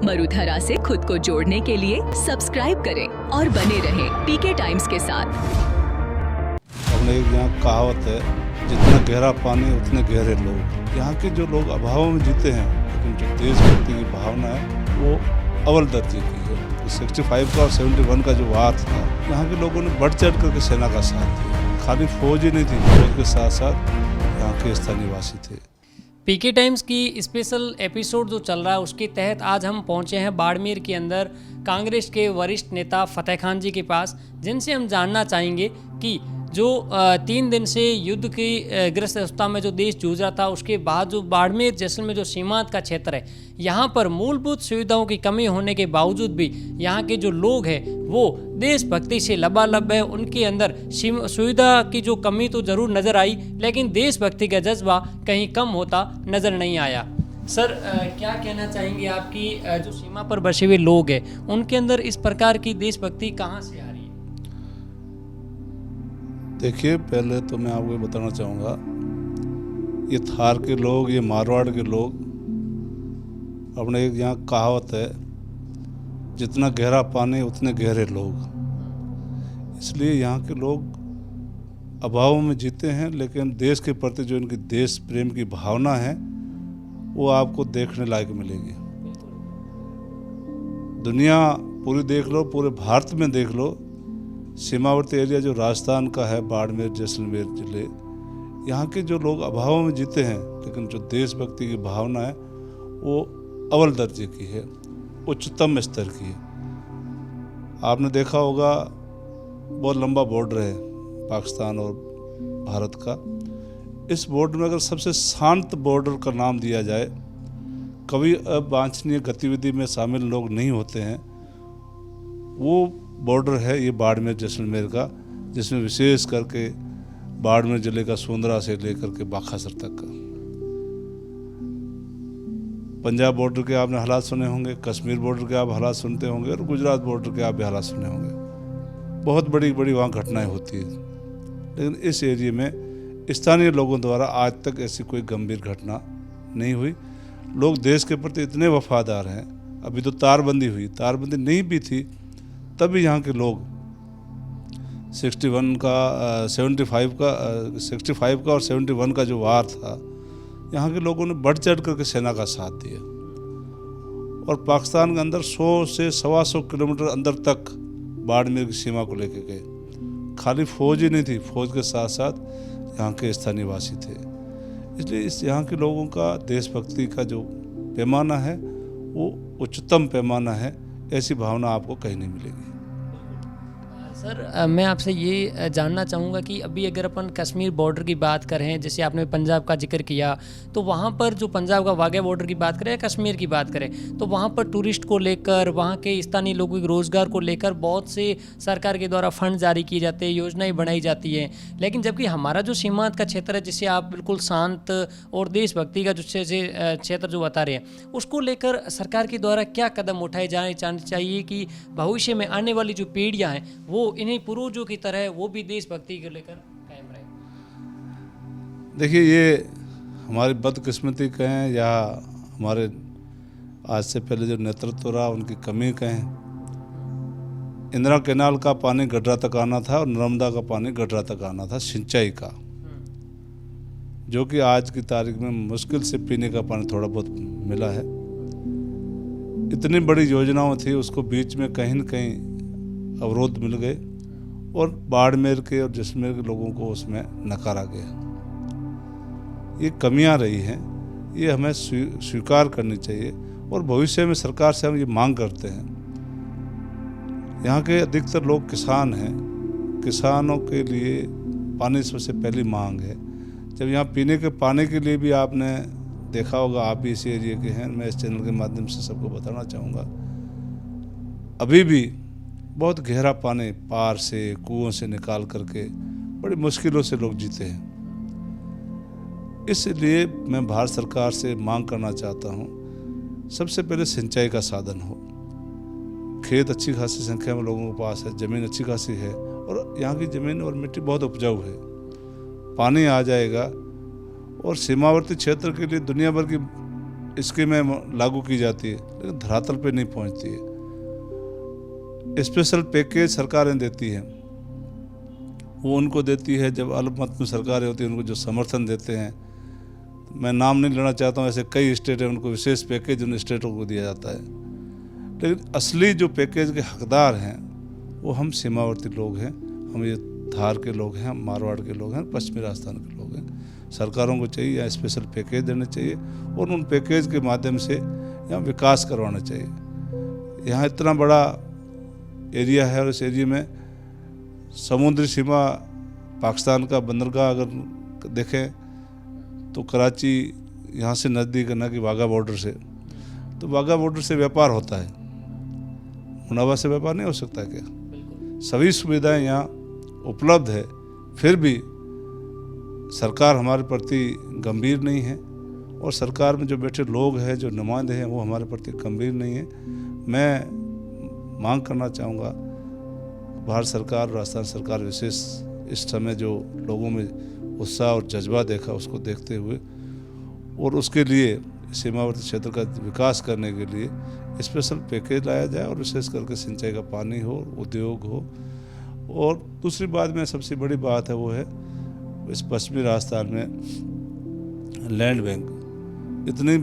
मरुधरा से खुद को जोड़ने के लिए सब्सक्राइब करें और बने रहें पीके टाइम्स के साथ। हमने एक यहाँ कहावत है, जितना गहरा पानी उतने गहरे लोग। यहाँ के जो लोग अभाव में जीते हैं, लेकिन जो देशभक्ति की भावना है वो अव्वल दर्जे की है। 65 का और 71 का जो वार था, यहाँ के लोगों ने बढ़ चढ़ करके सेना का साथ दिया। खाली फौज ही नहीं थी, फौज के साथ साथ यहाँ के स्थानीय वासी थे। पीके टाइम्स की स्पेशल एपिसोड जो चल रहा है उसके तहत आज हम पहुंचे हैं बाड़मेर के अंदर कांग्रेस के वरिष्ठ नेता फतेह खान जी के पास, जिनसे हम जानना चाहेंगे कि जो 3 दिन से युद्ध की ग्रस्त अवस्था में जो देश जूझ रहा था, उसके बाद जो बाड़मेर जैसलमेर जो सीमांत का क्षेत्र है, यहाँ पर मूलभूत सुविधाओं की कमी होने के बावजूद भी यहाँ के जो लोग हैं वो देशभक्ति से लबालब है। उनके अंदर सुविधा की जो कमी तो ज़रूर नज़र आई, लेकिन देशभक्ति का जज्बा कहीं कम होता नज़र नहीं आया। सर, क्या कहना चाहेंगे आपकी जो सीमा पर बसे हुए लोग हैं उनके अंदर इस प्रकार की देशभक्ति कहाँ से आ रही है? देखिए, पहले तो मैं आपको बताना चाहूँगा, ये थार के लोग, ये मारवाड़ के लोग, अपने एक यहाँ कहावत है, जितना गहरा पानी उतने गहरे लोग। इसलिए यहाँ के लोग अभाव में जीते हैं, लेकिन देश के प्रति जो इनकी देश प्रेम की भावना है वो आपको देखने लायक मिलेगी। दुनिया पूरी देख लो, पूरे भारत में देख लो, सीमावर्ती एरिया जो राजस्थान का है, बाड़मेर जैसलमेर जिले, यहाँ के जो लोग अभाव में जीते हैं, लेकिन जो देशभक्ति की भावना है वो अव्वल दर्जे की है, उच्चतम स्तर की है। आपने देखा होगा, बहुत लंबा बॉर्डर है पाकिस्तान और भारत का। इस बॉर्डर में अगर सबसे शांत बॉर्डर का नाम दिया जाए, कभी अवांछनीय गतिविधि में शामिल लोग नहीं होते हैं, वो बॉर्डर है ये बाड़मेर जैसलमेर का, जिसमें विशेष करके बाड़मेर जिले का सोंदरा से लेकर के बाखासर तक का। पंजाब बॉर्डर के आपने हालात सुने होंगे, कश्मीर बॉर्डर के आप हालात सुनते होंगे, और गुजरात बॉर्डर के आप भी हालात सुने होंगे। बहुत बड़ी बड़ी वहाँ घटनाएं होती है, लेकिन इस एरिया में स्थानीय लोगों द्वारा आज तक ऐसी कोई गंभीर घटना नहीं हुई। लोग देश के प्रति इतने वफादार हैं। अभी तो तारबंदी हुई, तारबंदी नहीं भी थी तभी यहाँ के लोग 65 का और 71 का जो वार था, यहाँ के लोगों ने बढ़ चढ़ करके सेना का साथ दिया और पाकिस्तान के अंदर 100 से 125 किलोमीटर अंदर तक बाड़मेर की सीमा को लेके गए। खाली फौज ही नहीं थी, फौज के साथ साथ यहाँ के स्थानीय वासी थे। इसलिए इस यहाँ के लोगों का देशभक्ति का जो पैमाना है वो उच्चतम पैमाना है। ऐसी भावना आपको कहीं नहीं मिलेगी। सर, मैं आपसे ये जानना चाहूँगा कि अभी अगर अपन कश्मीर बॉर्डर की बात करें, जैसे आपने पंजाब का जिक्र किया, तो वहाँ पर जो पंजाब का वाघा बॉर्डर की बात करें या कश्मीर की बात करें, तो वहाँ पर टूरिस्ट को लेकर, वहाँ के स्थानीय लोगों के रोज़गार को लेकर बहुत से सरकार के द्वारा फंड जारी किए जाते हैं, योजनाएं बनाई जाती हैं। लेकिन जबकि हमारा जो सीमांत का क्षेत्र है, जिसे आप बिल्कुल शांत और देशभक्ति का जो क्षेत्र जो बता रहे हैं, उसको लेकर सरकार के द्वारा क्या कदम उठाए जाने चाहिए कि भविष्य में आने वाली जो पीढ़ियाँ हैं वो इन्हीं पूर्वजों की तरह वो भी देशभक्ति को लेकर कायम रहे? देखिए, ये हमारी बदकिस्मती कहें या हमारे आज से पहले जो नेतृत्व रहा उनकी कमी कहें। इंदिरा कैनाल का पानी गडरा तक आना था और नर्मदा का पानी गडरा तक आना था, सिंचाई का, जो कि आज की तारीख में मुश्किल से पीने का पानी थोड़ा बहुत मिला है। इतनी बड़ी योजनाओं थी, उसको बीच में कहीं न कहीं अवरोध मिल गए और बाड़मेर के और जैसलमेर के लोगों को उसमें नकारा गया। ये कमियां रही हैं, ये हमें स्वीकार करनी चाहिए और भविष्य में सरकार से हम ये मांग करते हैं। यहाँ के अधिकतर लोग किसान हैं, किसानों के लिए पानी सबसे पहली मांग है। जब यहाँ पीने के पानी के लिए भी आपने देखा होगा, आप भी इसी एरिया के हैं, मैं इस चैनल के माध्यम से सबको बताना चाहूँगा, अभी भी बहुत गहरा पानी पार से, कुओं से निकाल करके बड़ी मुश्किलों से लोग जीते हैं। इसलिए मैं भारत सरकार से मांग करना चाहता हूँ, सबसे पहले सिंचाई का साधन हो। खेत अच्छी खासी संख्या में लोगों के पास है, ज़मीन अच्छी खासी है और यहाँ की ज़मीन और मिट्टी बहुत उपजाऊ है। पानी आ जाएगा और सीमावर्ती क्षेत्र के लिए दुनिया भर की स्कीमें लागू की जाती है, लेकिन धरातल पे नहीं पहुंचती है। स्पेशल पैकेज सरकारें देती हैं, वो उनको देती है जब अल्पमत में सरकारें होती हैं, उनको जो समर्थन देते हैं। मैं नाम नहीं लेना चाहता हूँ, ऐसे कई स्टेट हैं, उनको विशेष पैकेज उन स्टेटों को दिया जाता है। लेकिन असली जो पैकेज के हकदार हैं वो हम सीमावर्ती लोग हैं, हम ये धार के लोग हैं, हम मारवाड़ के लोग हैं, पश्चिमी राजस्थान के लोग हैं। सरकारों को चाहिए यहाँ स्पेशल पैकेज देने चाहिए और उन पैकेज के माध्यम से यहाँ विकास करवाना चाहिए। यहाँ इतना बड़ा एरिया है और इस एरिया में समुद्री सीमा पाकिस्तान का बंदरगाह अगर देखें तो कराची यहाँ से नज़दीक है, ना कि वाघा बॉर्डर से। तो वाघा बॉर्डर से व्यापार होता है, मुनावा से व्यापार नहीं हो सकता क्या? सभी सुविधाएं यहाँ उपलब्ध है, फिर भी सरकार हमारे प्रति गंभीर नहीं है और सरकार में जो बैठे लोग हैं, जो नुमाइंदे हैं, वो हमारे प्रति गंभीर नहीं है। मैं मांग करना चाहूँगा भारत सरकार, राजस्थान सरकार विशेष इस समय जो लोगों में उत्साह और जज्बा देखा, उसको देखते हुए और उसके लिए सीमावर्ती क्षेत्र का विकास करने के लिए स्पेशल पैकेज लाया जाए और विशेष करके सिंचाई का पानी हो, उद्योग हो। और दूसरी बात में सबसे बड़ी बात है वो है इस पश्चिमी राजस्थान में लैंड बैंक इतनी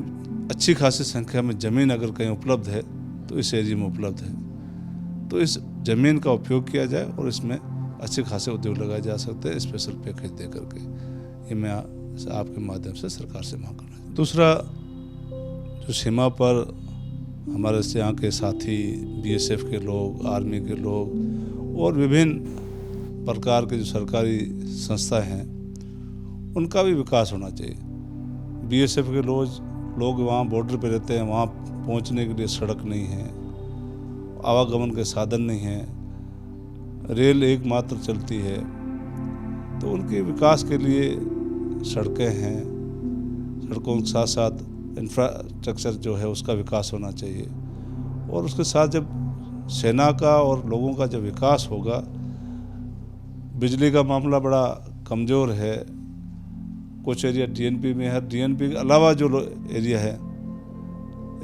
अच्छी खासी संख्या में ज़मीन अगर कहीं उपलब्ध है तो इस एरिया में उपलब्ध है, तो इस ज़मीन का उपयोग किया जाए और इसमें अच्छे खासे उद्योग लगाए जा सकते हैं स्पेशल पैकेज दे करके। ये मैं आपके माध्यम से सरकार से मांग करना चाहता हूँ। दूसरा, जो सीमा पर हमारे से यहाँ के साथी बीएसएफ के लोग, आर्मी के लोग और विभिन्न प्रकार के जो सरकारी संस्थाएं हैं, उनका भी विकास होना चाहिए। बीएसएफ के लोग वहाँ बॉर्डर पे रहते हैं, वहाँ पहुँचने के लिए सड़क नहीं है, आवागमन के साधन नहीं है, रेल एकमात्र चलती है, तो उनके विकास के लिए सड़कें हैं, सड़कों के साथ साथ इंफ्रास्ट्रक्चर जो है उसका विकास होना चाहिए। और उसके साथ जब सेना का और लोगों का जब विकास होगा, बिजली का मामला बड़ा कमज़ोर है, कुछ एरिया डीएनपी में है, डीएनपी के अलावा जो एरिया है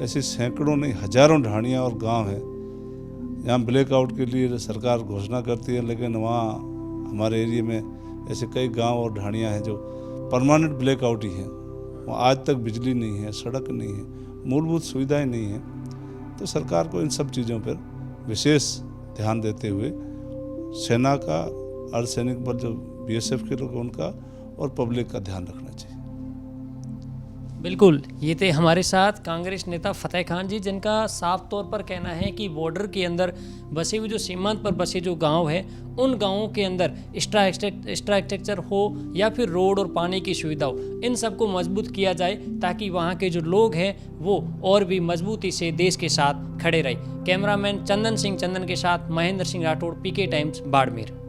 ऐसी सैकड़ों नहीं हज़ारों ढाणियाँ और गांव हैं। यहाँ ब्लैकआउट के लिए सरकार घोषणा करती है, लेकिन वहाँ हमारे एरिया में ऐसे कई गांव और ढाणियाँ हैं जो परमानेंट ब्लैकआउट ही हैं। वहाँ आज तक बिजली नहीं है, सड़क नहीं है, मूलभूत सुविधाएं नहीं हैं। तो सरकार को इन सब चीज़ों पर विशेष ध्यान देते हुए सेना का, अर्धसैनिक बल जो बीएसएफ के लोग उनका और पब्लिक का ध्यान रखना चाहिए। बिल्कुल, ये थे हमारे साथ कांग्रेस नेता फतेह खान जी, जिनका साफ तौर पर कहना है कि बॉर्डर के अंदर बसे हुए जो सीमांत पर बसे जो गांव है, उन गांवों के अंदर इंफ्रास्ट्रक्चर हो या फिर रोड और पानी की सुविधा हो, इन सबको मजबूत किया जाए ताकि वहां के जो लोग हैं वो और भी मजबूती से देश के साथ खड़े रहे। कैमरामैन चंदन के साथ महेंद्र सिंह राठौड़, पीके टाइम्स, बाड़मेर।